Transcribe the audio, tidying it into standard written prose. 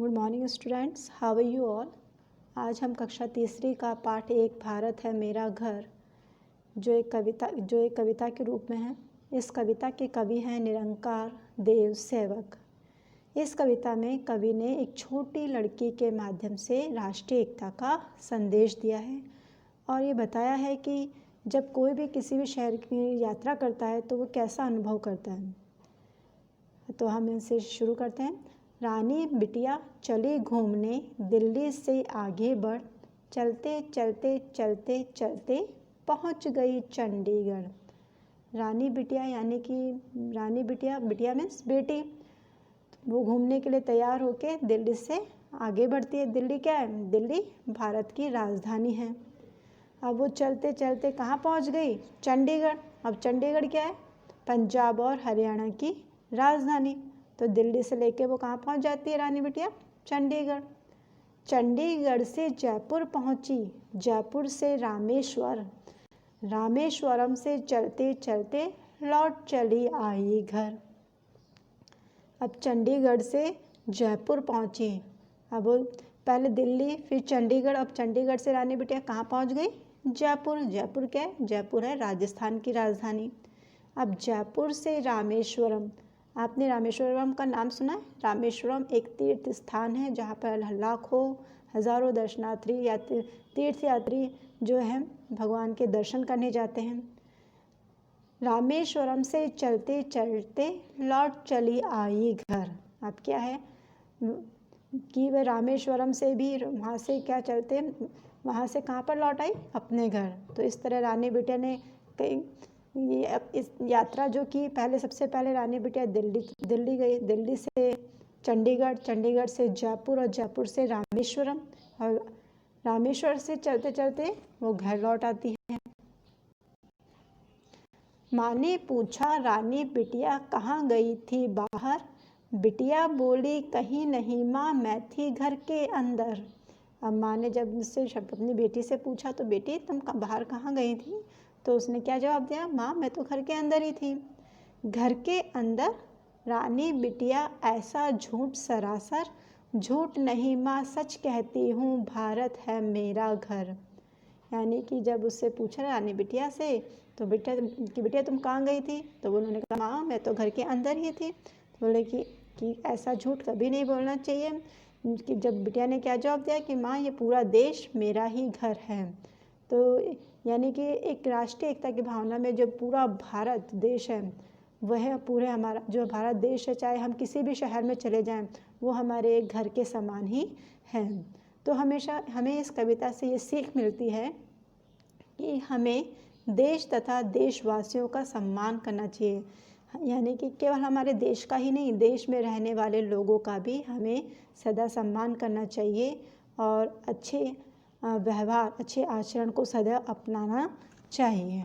Good morning students, how are you all. आज हम कक्षा तीसरी का पाठ 1 भारत है मेरा घर जो एक कविता के रूप में है। इस कविता के कवि हैं निरंकार देव सेवक। इस कविता में कवि ने एक छोटी लड़की के माध्यम से राष्ट्रीय एकता का संदेश दिया है और ये बताया है कि जब कोई भी किसी भी शहर की यात्रा करता है तो वो कैसा अनुभव करता है। तो हम इनसे शुरू करते हैं। रानी बिटिया चली घूमने दिल्ली से आगे बढ़, चलते चलते चलते चलते पहुंच गई चंडीगढ़। रानी बिटिया यानी कि रानी बिटिया मीन्स बेटी, वो घूमने के लिए तैयार होके दिल्ली से आगे बढ़ती है। दिल्ली क्या है? दिल्ली भारत की राजधानी है। अब वो चलते चलते कहाँ पहुँच गई? चंडीगढ़। अब चंडीगढ़ क्या है? पंजाब और हरियाणा की राजधानी। तो दिल्ली से लेके वो कहाँ पहुँच जाती है रानी बिटिया? चंडीगढ़। चंडीगढ़ से जयपुर पहुँची, जयपुर से रामेश्वर, रामेश्वरम से चलते चलते लौट चली आई घर। अब चंडीगढ़ से जयपुर पहुँची। अब वो पहले दिल्ली फिर चंडीगढ़, अब चंडीगढ़ से रानी बिटिया कहाँ पहुँच गई? जयपुर। जयपुर क्या है? जयपुर है राजस्थान की राजधानी। अब जयपुर से रामेश्वरम, आपने रामेश्वरम का नाम सुना है? रामेश्वरम एक तीर्थ स्थान है जहाँ पर लाखों हजारों दर्शनार्थी या तीर्थयात्री जो हैं भगवान के दर्शन करने जाते हैं। रामेश्वरम से चलते चलते लौट चली आई घर। अब क्या है कि वह रामेश्वरम से भी वहाँ से क्या चलते वहाँ से कहाँ पर लौट आई? अपने घर। तो इस तरह रानी बिटिया ने ये इस यात्रा जो की, पहले सबसे पहले रानी बिटिया दिल्ली गई, दिल्ली से चंडीगढ़, चंडीगढ़ से जयपुर और जयपुर से रामेश्वरम और रामेश्वर से चलते चलते वो घर लौट आती है। माँ ने पूछा रानी बिटिया कहाँ गई थी बाहर? बिटिया बोली कहीं नहीं माँ, मैं थी घर के अंदर। अब माँ ने जब उससे अपनी बेटी से पूछा तो बेटी तुम बाहर कहाँ गई थी? तो उसने क्या जवाब दिया? माँ मैं तो घर के अंदर ही थी। घर के अंदर? रानी बिटिया ऐसा झूठ सरासर, झूठ नहीं माँ सच कहती हूँ, भारत है मेरा घर। यानी कि जब उससे पूछा रानी बिटिया से तो बिटिया तुम कहाँ गई थी? तो उन्होंने कहा माँ मैं तो घर के अंदर ही थी। तो बोले कि ऐसा झूठ कभी नहीं बोलना चाहिए। कि जब बिटिया ने क्या जवाब दिया कि माँ ये पूरा देश मेरा ही घर है। तो यानी कि एक राष्ट्रीय एकता की भावना में जो पूरा भारत देश है वह पूरे हमारा जो भारत देश है, चाहे हम किसी भी शहर में चले जाएं वो हमारे एक घर के समान ही है। तो हमेशा हमें इस कविता से ये सीख मिलती है कि हमें देश तथा देशवासियों का सम्मान करना चाहिए। यानी कि केवल हमारे देश का ही नहीं, देश में रहने वाले लोगों का भी हमें सदा सम्मान करना चाहिए और अच्छे व्यवहार, अच्छे आचरण को सदैव अपनाना चाहिए।